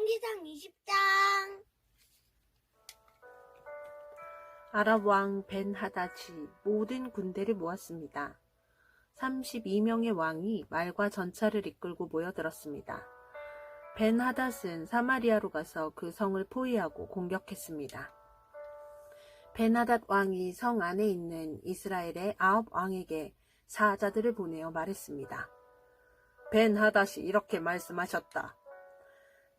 열왕기상 20장. 아랍 왕 벤하닷이 모든 군대를 모았습니다. 32명의 왕이 말과 전차를 이끌고 모여들었습니다. 벤하닷은 사마리아로 가서 그 성을 포위하고 공격했습니다. 벤하닷 왕이 성 안에 있는 이스라엘의 9왕에게 사자들을 보내어 말했습니다. 벤하닷이 이렇게 말씀하셨다.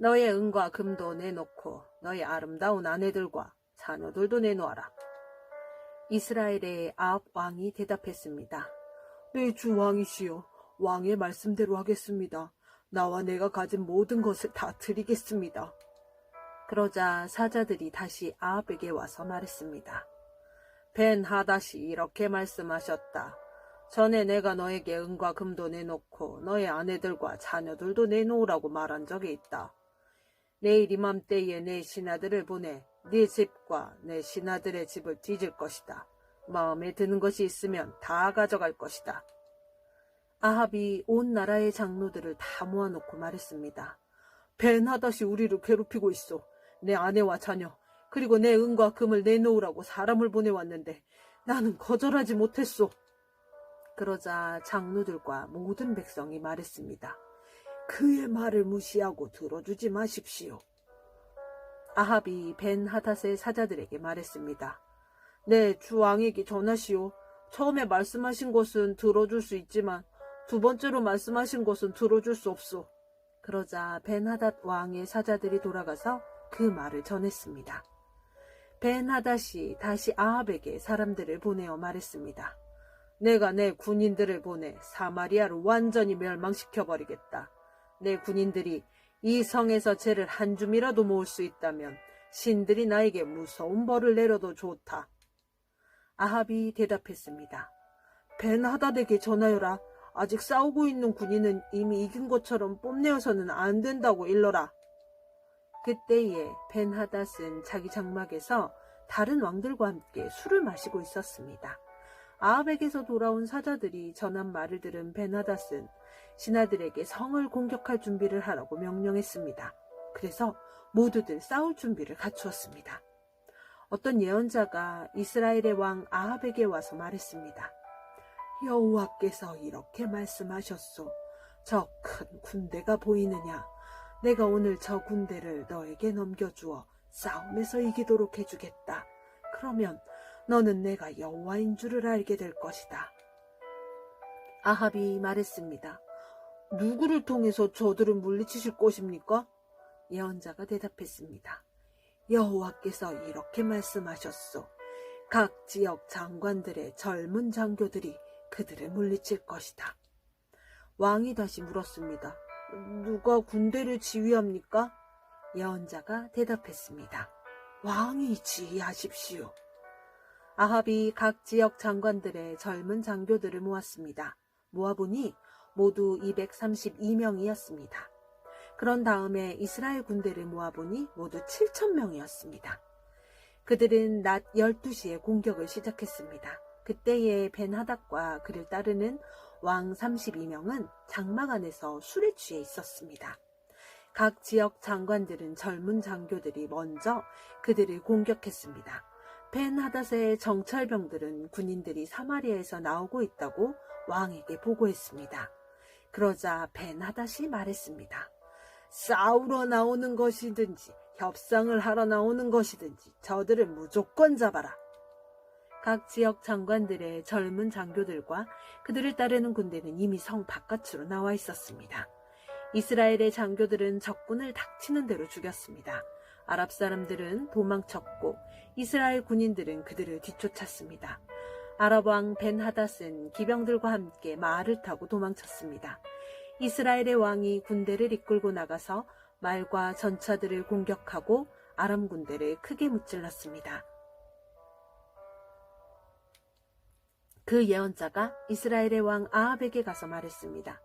너의 은과 금도 내놓고 너의 아름다운 아내들과 자녀들도 내놓아라. 이스라엘의 9왕이 대답했습니다. 네, 주 왕이시여, 왕의 말씀대로 하겠습니다. 나와 내가 가진 모든 것을 다 드리겠습니다. 그러자 사자들이 다시 아합에게 와서 말했습니다. 벤하닷이 이렇게 말씀하셨다. 전에 내가 너에게 은과 금도 내놓고 너의 아내들과 자녀들도 내놓으라고 말한 적이 있다. 내일 이맘때에 내 신하들을 보내 네 집과 내 신하들의 집을 뒤질 것이다. 마음에 드는 것이 있으면 다 가져갈 것이다. 아합이 온 나라의 장로들을 다 모아놓고 말했습니다. 벤하닷이 우리를 괴롭히고 있어. 내 아내와 자녀 그리고 내 은과 금을 내놓으라고 사람을 보내왔는데 나는 거절하지 못했소. 그러자 장로들과 모든 백성이 말했습니다. 그의 말을 무시하고 들어주지 마십시오. 아합이 벤하닷의 사자들에게 말했습니다. 네, 주 왕에게 전하시오. 처음에 말씀하신 것은 들어줄 수 있지만 두 번째로 말씀하신 것은 들어줄 수 없소. 그러자 벤하닷 왕의 사자들이 돌아가서 그 말을 전했습니다. 벤하닷이 다시 아합에게 사람들을 보내어 말했습니다. 내가 내 군인들을 보내 사마리아를 완전히 멸망시켜버리겠다. 내 군인들이 이 성에서 죄를 한 줌이라도 모을 수 있다면 신들이 나에게 무서운 벌을 내려도 좋다. 아합이 대답했습니다. 벤하닷에게 전하여라. 아직 싸우고 있는 군인은 이미 이긴 것처럼 뽐내어서는 안 된다고 일러라. 그때에 벤하닷은 자기 장막에서 다른 왕들과 함께 술을 마시고 있었습니다. 아합에게서 돌아온 사자들이 전한 말을 들은 벤하닷은 신하들에게 성을 공격할 준비를 하라고 명령했습니다. 그래서 모두들 싸울 준비를 갖추었습니다. 어떤 예언자가 이스라엘의 왕 아합에게 와서 말했습니다. 여호와께서 이렇게 말씀하셨소. 저 큰 군대가 보이느냐? 내가 오늘 저 군대를 너에게 넘겨주어 싸움에서 이기도록 해주겠다. 그러면 너는 내가 여호와인 줄을 알게 될 것이다. 아합이 말했습니다. 누구를 통해서 저들을 물리치실 것입니까? 예언자가 대답했습니다. 여호와께서 이렇게 말씀하셨소. 각 지역 장관들의 젊은 장교들이 그들을 물리칠 것이다. 왕이 다시 물었습니다. 누가 군대를 지휘합니까? 예언자가 대답했습니다. 왕이 지휘하십시오. 아합이 각 지역 장관들의 젊은 장교들을 모았습니다. 모아보니 모두 232명이었습니다. 그런 다음에 이스라엘 군대를 모아보니 모두 7,000명이었습니다. 그들은 낮 12시에 공격을 시작했습니다. 그때에 벤하닷과 그를 따르는 왕 32명은 장막 안에서 술에 취해 있었습니다. 각 지역 장관들은 젊은 장교들이 먼저 그들을 공격했습니다. 벤하닷의 정찰병들은 군인들이 사마리아에서 나오고 있다고 왕에게 보고했습니다. 그러자 벤하닷이 말했습니다. 싸우러 나오는 것이든지 협상을 하러 나오는 것이든지 저들을 무조건 잡아라. 각 지역 장관들의 젊은 장교들과 그들을 따르는 군대는 이미 성 바깥으로 나와 있었습니다. 이스라엘의 장교들은 적군을 닥치는 대로 죽였습니다. 아랍 사람들은 도망쳤고 이스라엘 군인들은 그들을 뒤쫓았습니다. 아랍 왕 벤하닷은 기병들과 함께 말을 타고 도망쳤습니다. 이스라엘의 왕이 군대를 이끌고 나가서 말과 전차들을 공격하고 아람 군대를 크게 무찔렀습니다. 그 예언자가 이스라엘의 왕 아합에게 가서 말했습니다.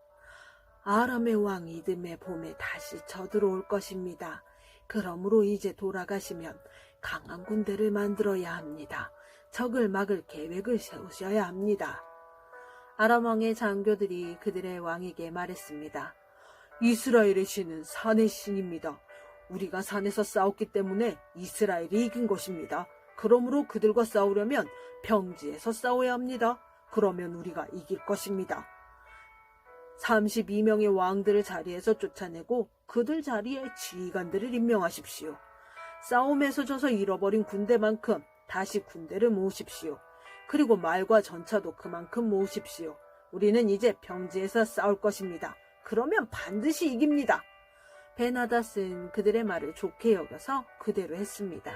아람의 왕 이듬해 봄에 다시 쳐들어올 것입니다. 그러므로 이제 돌아가시면 강한 군대를 만들어야 합니다. 적을 막을 계획을 세우셔야 합니다. 아람 왕의 장교들이 그들의 왕에게 말했습니다. 이스라엘의 신은 산의 신입니다. 우리가 산에서 싸웠기 때문에 이스라엘이 이긴 것입니다. 그러므로 그들과 싸우려면 평지에서 싸워야 합니다. 그러면 우리가 이길 것입니다. 32명의 왕들을 자리에서 쫓아내고 그들 자리에 지휘관들을 임명하십시오. 싸움에서 져서 잃어버린 군대만큼 다시 군대를 모으십시오. 그리고 말과 전차도 그만큼 모으십시오. 우리는 이제 평지에서 싸울 것입니다. 그러면 반드시 이깁니다. 벤하닷은 그들의 말을 좋게 여겨서 그대로 했습니다.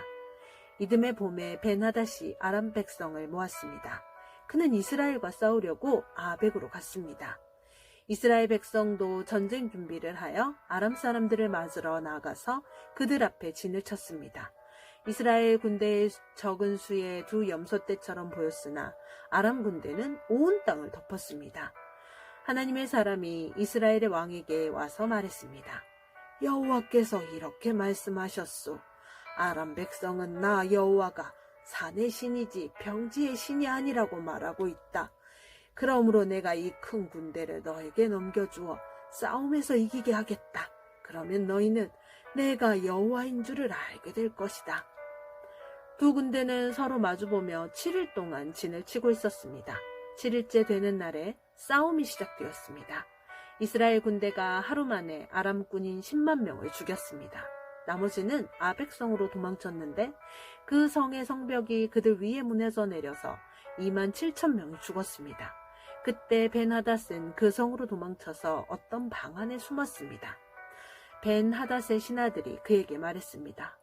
이듬해 봄에 벤하닷이 아람 백성을 모았습니다. 그는 이스라엘과 싸우려고 아벡으로 갔습니다. 이스라엘 백성도 전쟁 준비를 하여 아람 사람들을 맞으러 나가서 그들 앞에 진을 쳤습니다. 이스라엘 군대의 적은 수의 두 염소떼처럼 보였으나 아람 군대는 온 땅을 덮었습니다. 하나님의 사람이 이스라엘의 왕에게 와서 말했습니다. 여호와께서 이렇게 말씀하셨소. 아람 백성은 나 여호와가 산의 신이지 평지의 신이 아니라고 말하고 있다. 그러므로 내가 이 큰 군대를 너에게 넘겨주어 싸움에서 이기게 하겠다. 그러면 너희는 내가 여호와인 줄을 알게 될 것이다. 두 군대는 서로 마주보며 7일 동안 진을 치고 있었습니다. 7일째 되는 날에 싸움이 시작되었습니다. 이스라엘 군대가 하루 만에 아람 군인 10만 명을 죽였습니다. 나머지는 아벡성으로 도망쳤는데 그 성의 성벽이 그들 위에 무너져 내려서 2만 7천 명이 죽었습니다. 그때 벤하닷은 그 성으로 도망쳐서 어떤 방 안에 숨었습니다. 벤하닷의 신하들이 그에게 말했습니다.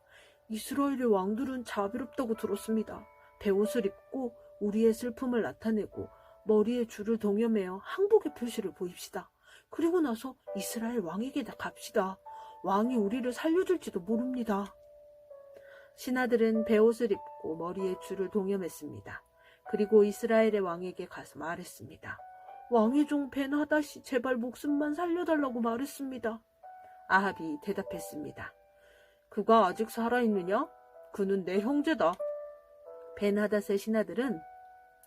이스라엘의 왕들은 자비롭다고 들었습니다. 베옷을 입고 우리의 슬픔을 나타내고 머리에 줄을 동여매어 항복의 표시를 보입시다. 그리고 나서 이스라엘 왕에게 갑시다. 왕이 우리를 살려줄지도 모릅니다. 신하들은 베옷을 입고 머리에 줄을 동여맸습니다. 그리고 이스라엘의 왕에게 가서 말했습니다. 왕의 종 벤하닷이 제발 목숨만 살려달라고 말했습니다. 아합이 대답했습니다. 그가 아직 살아있느냐? 그는 내 형제다. 벤하닷의 신하들은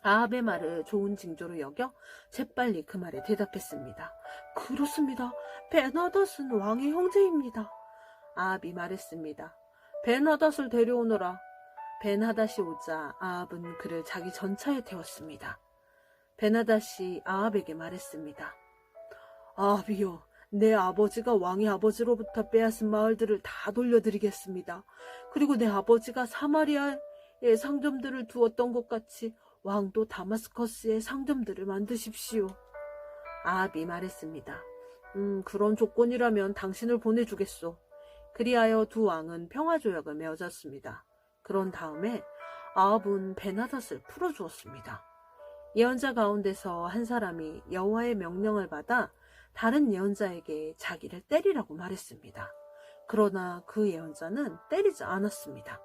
아합의 말을 좋은 징조로 여겨 재빨리 그 말에 대답했습니다. 그렇습니다. 벤하닷은 왕의 형제입니다. 아합이 말했습니다. 벤하닷을 데려오너라. 벤하닷이 오자 아합은 그를 자기 전차에 태웠습니다. 벤하닷이 아합에게 말했습니다. 아합이여, 내 아버지가 왕의 아버지로부터 빼앗은 마을들을 다 돌려드리겠습니다. 그리고 내 아버지가 사마리아에 상점들을 두었던 것 같이 왕도 다마스커스에 상점들을 만드십시오. 아합이 말했습니다. 그런 조건이라면 당신을 보내주겠소. 그리하여 두 왕은 평화조약을 맺었습니다. 그런 다음에 아합은 벤하닷을 풀어주었습니다. 예언자 가운데서 한 사람이 여호와의 명령을 받아 다른 예언자에게 자기를 때리라고 말했습니다. 그러나 그 예언자는 때리지 않았습니다.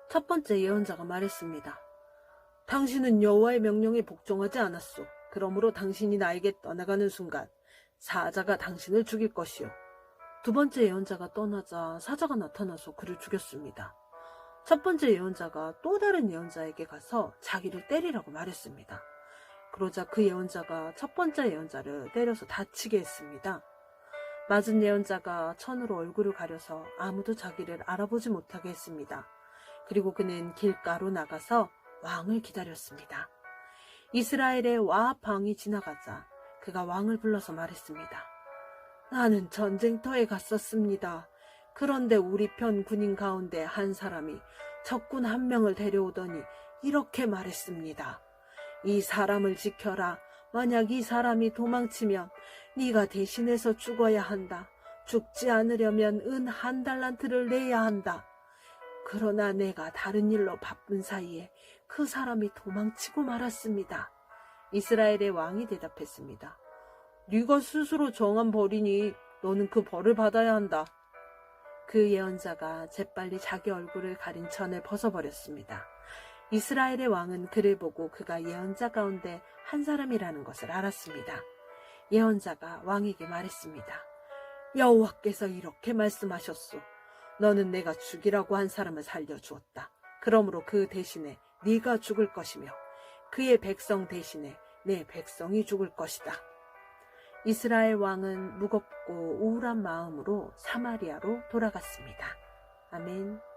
첫 번째 예언자가 말했습니다. 당신은 여호와의 명령에 복종하지 않았소. 그러므로 당신이 나에게 떠나가는 순간 사자가 당신을 죽일 것이요. 두 번째 예언자가 떠나자 사자가 나타나서 그를 죽였습니다. 첫 번째 예언자가 또 다른 예언자에게 가서 자기를 때리라고 말했습니다. 그러자 그 예언자가 첫 번째 예언자를 때려서 다치게 했습니다. 맞은 예언자가 천으로 얼굴을 가려서 아무도 자기를 알아보지 못하게 했습니다. 그리고 그는 길가로 나가서 왕을 기다렸습니다. 이스라엘의 와합 왕이 지나가자 그가 왕을 불러서 말했습니다. 나는 전쟁터에 갔었습니다. 그런데 우리 편 군인 가운데 한 사람이 적군 한 명을 데려오더니 이렇게 말했습니다. 이 사람을 지켜라. 만약 이 사람이 도망치면 네가 대신해서 죽어야 한다. 죽지 않으려면 은 1달란트를 내야 한다. 그러나 내가 다른 일로 바쁜 사이에 그 사람이 도망치고 말았습니다. 이스라엘의 왕이 대답했습니다. 네가 스스로 정한 벌이니 너는 그 벌을 받아야 한다. 그 예언자가 재빨리 자기 얼굴을 가린 천을 벗어버렸습니다. 이스라엘의 왕은 그를 보고 그가 예언자 가운데 한 사람이라는 것을 알았습니다. 예언자가 왕에게 말했습니다. 여호와께서 이렇게 말씀하셨소. 너는 내가 죽이라고 한 사람을 살려주었다. 그러므로 그 대신에 네가 죽을 것이며 그의 백성 대신에 내 백성이 죽을 것이다. 이스라엘 왕은 무겁고 우울한 마음으로 사마리아로 돌아갔습니다. 아멘.